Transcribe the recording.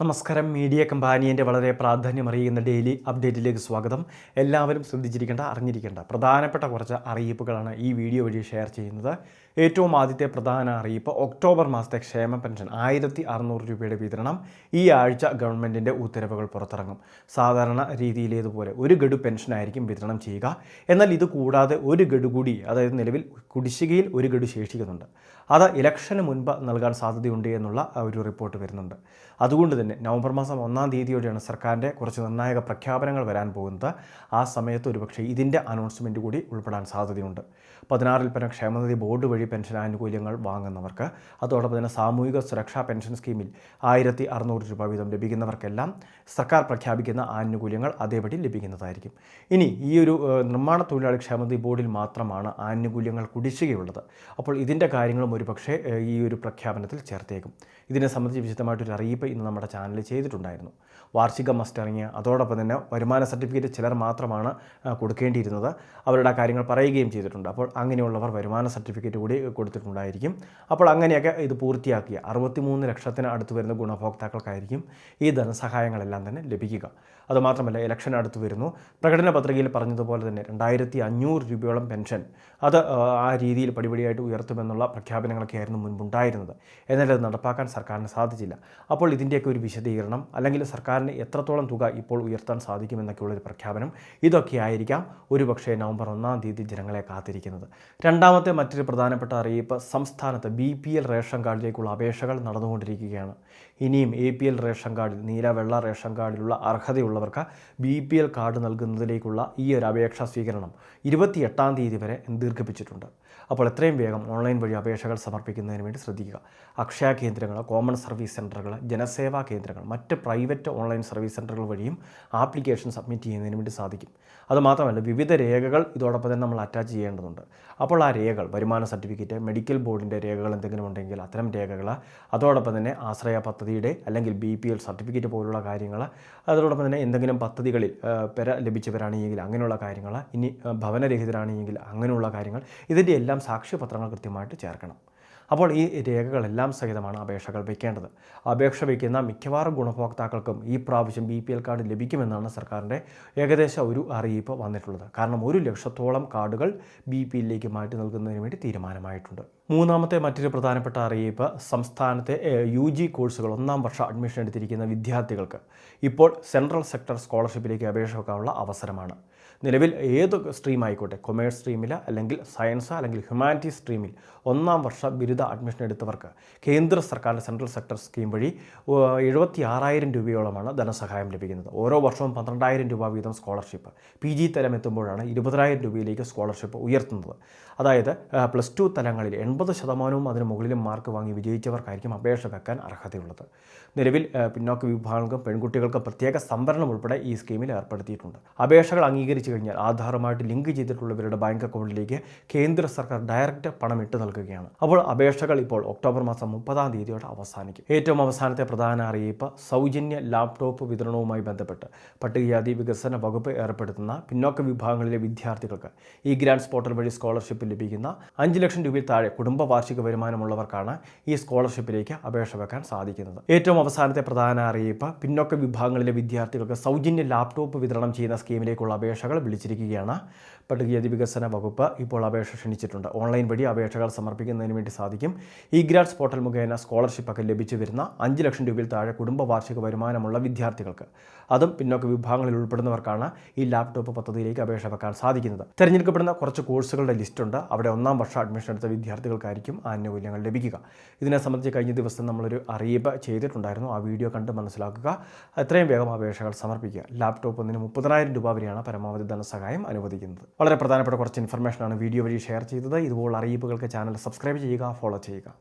നമസ്കാരം. മീഡിയ കമ്പാനിയൻ്റെ വളരെ പ്രാധാന്യമറിയുന്ന ഡെയിലി അപ്ഡേറ്റിലേക്ക് സ്വാഗതം. എല്ലാവരും ശ്രദ്ധിച്ചിരിക്കേണ്ട, അറിഞ്ഞിരിക്കേണ്ട പ്രധാനപ്പെട്ട കുറച്ച് അറിയിപ്പുകളാണ് ഈ വീഡിയോ വഴി ഷെയർ ചെയ്യുന്നത്. ഏറ്റവും ആദ്യത്തെ പ്രധാന അറിയിപ്പ്, ഒക്ടോബർ മാസത്തെ ക്ഷേമ പെൻഷൻ 1600 രൂപയുടെ വിതരണം ഈ ആഴ്ച ഗവൺമെൻറ്റിൻ്റെ ഉത്തരവുകൾ പുറത്തിറങ്ങും. സാധാരണ രീതിയിലേതുപോലെ ഒരു ഗഡു പെൻഷനായിരിക്കും വിതരണം ചെയ്യുക. എന്നാൽ ഇത് കൂടാതെ ഒരു ഗഡു കൂടി, അതായത് നിലവിൽ കുടിശ്ശികയിൽ ഒരു ഗഡു ശേഷിക്കുന്നുണ്ട്. അത് ഇലക്ഷന് മുൻപ് നൽകാൻ സാധ്യതയുണ്ട് എന്നുള്ള ഒരു റിപ്പോർട്ട് വരുന്നുണ്ട്. അതുകൊണ്ട് തന്നെ നവംബർ മാസം 1-ാം തീയതിയോടെയാണ് സർക്കാരിൻ്റെ കുറച്ച് നിർണായക പ്രഖ്യാപനങ്ങൾ വരാൻ പോകുന്നത്. ആ സമയത്ത് ഒരുപക്ഷെ ഇതിൻ്റെ അനൗൺസ്മെൻറ്റ് കൂടി ഉൾപ്പെടാൻ സാധ്യതയുണ്ട്. 16-ൽ പരം ക്ഷേമനിധി ബോർഡ് വഴി പെൻഷൻ ആനുകൂല്യങ്ങൾ വാങ്ങുന്നവർക്ക്, അതോടൊപ്പം തന്നെ സാമൂഹിക സുരക്ഷാ പെൻഷൻ സ്കീമിൽ 1600 രൂപ വീതം ലഭിക്കുന്നവർക്കെല്ലാം സർക്കാർ പ്രഖ്യാപിക്കുന്ന ആനുകൂല്യങ്ങൾ അതേപടി ലഭിക്കുന്നതായിരിക്കും. ഇനി ഈ ഒരു നിർമ്മാണ തൊഴിലാളി ക്ഷേമനിധി ബോർഡിൽ മാത്രമാണ് ആനുകൂല്യങ്ങൾ കുടിശ്ശികയുള്ളത്. അപ്പോൾ ഇതിൻ്റെ കാര്യങ്ങളും ഒരുപക്ഷെ ഈ ഒരു പ്രഖ്യാപനത്തിൽ ചേർത്തേക്കും. ഇതിനെ സംബന്ധിച്ച് വിശദമായിട്ടൊരു അറിയിപ്പ് ഇന്ന് നമ്മുടെ ചാനലിൽ ചെയ്തിട്ടുണ്ടായിരുന്നു. വാർഷിക മസ്റ്ററിങ്, അതോടൊപ്പം തന്നെ വരുമാന സർട്ടിഫിക്കറ്റ് ചിലർ മാത്രമാണ് കൊടുക്കേണ്ടിയിരുന്നത്. അവരുടെ കാര്യങ്ങൾ പറയുകയും ചെയ്തിട്ടുണ്ട്. അപ്പോൾ അങ്ങനെയുള്ളവർ വരുമാന സർട്ടിഫിക്കറ്റ് കൂടി കൊടുത്തിട്ടുണ്ടായിരിക്കും. അപ്പോൾ അങ്ങനെയൊക്കെ ഇത് പൂർത്തിയാക്കിയ 63 ലക്ഷത്തിന് അടുത്ത് വരുന്ന ഗുണഭോക്താക്കൾക്കായിരിക്കും ഈ ധനസഹായങ്ങളെല്ലാം തന്നെ ലഭിക്കുക. അതുമാത്രമല്ല, ഇലക്ഷൻ അടുത്ത് വരുന്നു. പ്രകടന പത്രികയിൽ പറഞ്ഞതുപോലെ തന്നെ 2500 രൂപയോളം പെൻഷൻ അത് ആ രീതിയിൽ പടിപടിയായിട്ട് ഉയർത്തുമെന്നുള്ള പ്രഖ്യാപനങ്ങളൊക്കെ ആയിരുന്നു മുൻപുണ്ടായിരുന്നത്. എന്നാൽ അത് നടപ്പാക്കാൻ സർക്കാരിന് സാധിച്ചില്ല. അപ്പോൾ ഇതിൻ്റെയൊക്കെ ഒരു വിശദീകരണം, അല്ലെങ്കിൽ സർക്കാരിന് എത്രത്തോളം തുക ഇപ്പോൾ ഉയർത്താൻ സാധിക്കുമെന്നൊക്കെയുള്ളൊരു പ്രഖ്യാപനം, ഇതൊക്കെ ആയിരിക്കാം ഒരുപക്ഷെ നവംബർ 1-ാം തീയതി ജനങ്ങളെ കാത്തിരിക്കുന്നത്. രണ്ടാമത്തെ മറ്റൊരു പ്രധാനപ്പെട്ട അറിയിപ്പ്, സംസ്ഥാനത്ത് BPL റേഷൻ കാർഡിലേക്കുള്ള അപേക്ഷകൾ നടന്നുകൊണ്ടിരിക്കുകയാണ്. ഇനിയും APL റേഷൻ കാർഡിൽ, നീല വെള്ള റേഷൻ കാർഡിലുള്ള അർഹതയുള്ളവർക്ക് BPL കാർഡ് നൽകുന്നതിലേക്കുള്ള ഈ ഒരു അപേക്ഷാ സ്വീകരണം 28-ാം തീയതി വരെ ദീർഘിപ്പിച്ചിട്ടുണ്ട്. അപ്പോൾ എത്രയും വേഗം ഓൺലൈൻ വഴി അപേക്ഷകൾ സമർപ്പിക്കുന്നതിന് വേണ്ടി ശ്രദ്ധിക്കുക. അക്ഷയ കേന്ദ്രങ്ങൾ, കോമൺ സർവീസ് സെൻ്ററുകൾ, ജനസേവാ കേന്ദ്രങ്ങൾ, മറ്റ് പ്രൈവറ്റ് ഓൺലൈൻ സർവീസ് സെൻ്ററുകൾ വഴിയും ആപ്ലിക്കേഷൻ സബ്മിറ്റ് ചെയ്യുന്നതിന് വേണ്ടി സാധിക്കും. അതുമാത്രമല്ല, വിവിധ രേഖകൾ ഇതോടൊപ്പം തന്നെ നമ്മൾ അറ്റാച്ച് ചെയ്യേണ്ടതുണ്ട്. അപ്പോൾ ആ രേഖകൾ, വരുമാന സർട്ടിഫിക്കറ്റ്, മെഡിക്കൽ ബോർഡിൻ്റെ രേഖകൾ എന്തെങ്കിലും ഉണ്ടെങ്കിൽ അത്തരം രേഖകൾ, അതോടൊപ്പം തന്നെ ആശ്രയ പദ്ധതിയുടെ അല്ലെങ്കിൽ BPL സർട്ടിഫിക്കറ്റ് പോലുള്ള കാര്യങ്ങൾ, അതോടൊപ്പം തന്നെ എന്തെങ്കിലും പദ്ധതികളിൽ പെര ലഭിച്ചവരാണെങ്കിൽ അങ്ങനെയുള്ള കാര്യങ്ങൾ, ഇനി ഭവനരഹിതരാണെങ്കിൽ അങ്ങനെയുള്ള കാര്യങ്ങൾ, ഇതിൻ്റെ എല്ലാം സാക്ഷ്യപത്രങ്ങൾ കൃത്യമായിട്ട് ചേർക്കണം. അപ്പോൾ ഈ രേഖകളെല്ലാം സഹിതമാണ് അപേക്ഷകൾ വയ്ക്കേണ്ടത്. അപേക്ഷ വയ്ക്കുന്ന മിക്കവാറും ഗുണഭോക്താക്കൾക്കും ഈ പ്രാവശ്യം BPL കാർഡ് ലഭിക്കുമെന്നാണ് സർക്കാരിൻ്റെ ഏകദേശം ഒരു അറിയിപ്പ് വന്നിട്ടുള്ളത്. കാരണം 1 ലക്ഷത്തോളം കാർഡുകൾ BPLലേക്ക് മാറ്റി നൽകുന്നതിന് വേണ്ടി തീരുമാനമായിട്ടുണ്ട്. മൂന്നാമത്തെ മറ്റൊരു പ്രധാനപ്പെട്ട അറിയിപ്പ്, സംസ്ഥാനത്തെ UG കോഴ്സുകൾ 1-ാം വർഷ അഡ്മിഷൻ എടുത്തിരിക്കുന്ന വിദ്യാർത്ഥികൾക്ക് ഇപ്പോൾ സെൻട്രൽ സെക്ടർ സ്കോളർഷിപ്പിലേക്ക് അപേക്ഷ വെക്കാനുള്ള അവസരമാണ്. നിലവിൽ ഏത് സ്ട്രീം ആയിക്കോട്ടെ, കൊമേഴ്സ് സ്ട്രീമിൽ അല്ലെങ്കിൽ സയൻസ് അല്ലെങ്കിൽ ഹ്യൂമാനിറ്റീസ് സ്ട്രീമിൽ 1-ാം വർഷ ബിരുദ അഡ്മിഷൻ എടുത്തവർക്ക് കേന്ദ്ര സർക്കാരിൻ്റെ സെൻട്രൽ സെക്ടർ സ്കീം വഴി 76,000 രൂപയോളമാണ് ധനസഹായം ലഭിക്കുന്നത്. ഓരോ വർഷവും 12,000 രൂപ വീതം സ്കോളർഷിപ്പ്. PG തലം എത്തുമ്പോഴാണ് 20,000 രൂപയിലേക്ക് സ്കോളർഷിപ്പ് ഉയർത്തുന്നത്. അതായത് +2 തലങ്ങളിൽ 80% അതിന് മുകളിലും മാർക്ക് വാങ്ങി വിജയിച്ചവർക്കായിരിക്കും അപേക്ഷ വെക്കാൻ അർഹതയുള്ളത്. നിലവിൽ പിന്നോക്ക വിഭാഗങ്ങൾക്കും പെൺകുട്ടികൾക്കും പ്രത്യേക സംവരണം ഉൾപ്പെടെ ഈ സ്കീമിൽ ഏർപ്പെടുത്തിയിട്ടുണ്ട്. അപേക്ഷകൾ അംഗീകരിച്ചു കഴിഞ്ഞാൽ ആധാറുമായിട്ട് ലിങ്ക് ചെയ്തിട്ടുള്ളവരുടെ ബാങ്ക് അക്കൗണ്ടിലേക്ക് കേന്ദ്ര സർക്കാർ ഡയറക്റ്റ് പണം ഇട്ട് നൽകുകയാണ്. അപ്പോൾ അപേക്ഷകൾ ഇപ്പോൾ ഒക്ടോബർ മാസം 30-ാം തീയതിയോടെ അവസാനിക്കും. ഏറ്റവും അവസാനത്തെ പ്രധാന അറിയിപ്പ്, സൗജന്യ ലാപ്ടോപ്പ് വിതരണവുമായി ബന്ധപ്പെട്ട് പട്ടികജാതി വികസന വകുപ്പ് ഏർപ്പെടുത്തുന്ന പിന്നോക്ക വിഭാഗങ്ങളിലെ വിദ്യാർത്ഥികൾക്ക് ഈ ഗ്രാൻഡ്സ് പോർട്ടൽ വഴി സ്കോളർഷിപ്പ് ലഭിക്കുന്ന 5 ലക്ഷം രൂപയിൽ താഴെ കുടുംബ വാർഷിക വരുമാനമുള്ളവർക്കാണ് ഈ സ്കോളർഷിപ്പിലേക്ക് അപേക്ഷ വെക്കാൻ സാധിക്കുന്നത്. ഏറ്റവും അവസാനത്തെ പ്രധാന അറിയിപ്പ്, പിന്നോക്ക വിഭാഗങ്ങളിലെ വിദ്യാർത്ഥികൾക്ക് സൗജന്യ ലാപ്ടോപ്പ് വിതരണം ചെയ്യുന്ന സ്കീമിലേക്കുള്ള അപേക്ഷകൾ വിളിച്ചിരിക്കുകയാണ്. പട്ടികജാതി വികസന വകുപ്പ് ഇപ്പോൾ അപേക്ഷ ക്ഷണിച്ചിട്ടുണ്ട്. ഓൺലൈൻ വഴി അപേക്ഷകൾ സമർപ്പിക്കുന്നതിന് വേണ്ടി സാധിക്കും. ഈ ഗ്രാൻഡ്സ് പോർട്ടൽ മുഖേന സ്കോളർഷിപ്പൊക്കെ ലഭിച്ചു വരുന്ന 5 ലക്ഷം രൂപയിൽ താഴെ കുടുംബ വാർഷിക വരുമാനമുള്ള വിദ്യാർത്ഥികൾക്ക്, അതും പിന്നോക്ക വിഭാഗങ്ങളിൽ ഉൾപ്പെടുന്നവർക്കാണ് ഈ ലാപ്ടോപ്പ് പദ്ധതിയിലേക്ക് അപേക്ഷ വെക്കാൻ സാധിക്കുന്നത്. തിരഞ്ഞെടുക്കപ്പെടുന്ന കുറച്ച് കോഴ്സുകളുടെ ലിസ്റ്റുണ്ട്. അവിടെ 1-ാം വർഷം അഡ്മിഷൻ എടുത്ത വിദ്യാർത്ഥികൾക്കായിരിക്കും ആനുകൂല്യങ്ങൾ ലഭിക്കുക. ഇതിനെ സംബന്ധിച്ച് കഴിഞ്ഞ ദിവസം നമ്മളൊരു അറിയിപ്പ് ചെയ്തിട്ടുണ്ടായിരുന്നു. ആ വീഡിയോ കണ്ട് മനസ്സിലാക്കുക. എത്രയും വേഗം അപേക്ഷകൾ സമർപ്പിക്കുക. ലാപ്ടോപ്പ് ഒന്നിന് 30,000 രൂപ വരെയാണ് പരമാവധി ധനസഹായം അനുവദിക്കുന്നത്. വളരെ പ്രധാനപ്പെട്ട കുറച്ച് ഇൻഫർമേഷനാണ് വീഡിയോ വഴി ഷെയർ ചെയ്തത്. ഇതുപോലുള്ള അറിയിപ്പുകൾക്ക് ചാനൽ സബ്സ്ക്രൈബ് ചെയ്യുക, ഫോളോ ചെയ്യുക.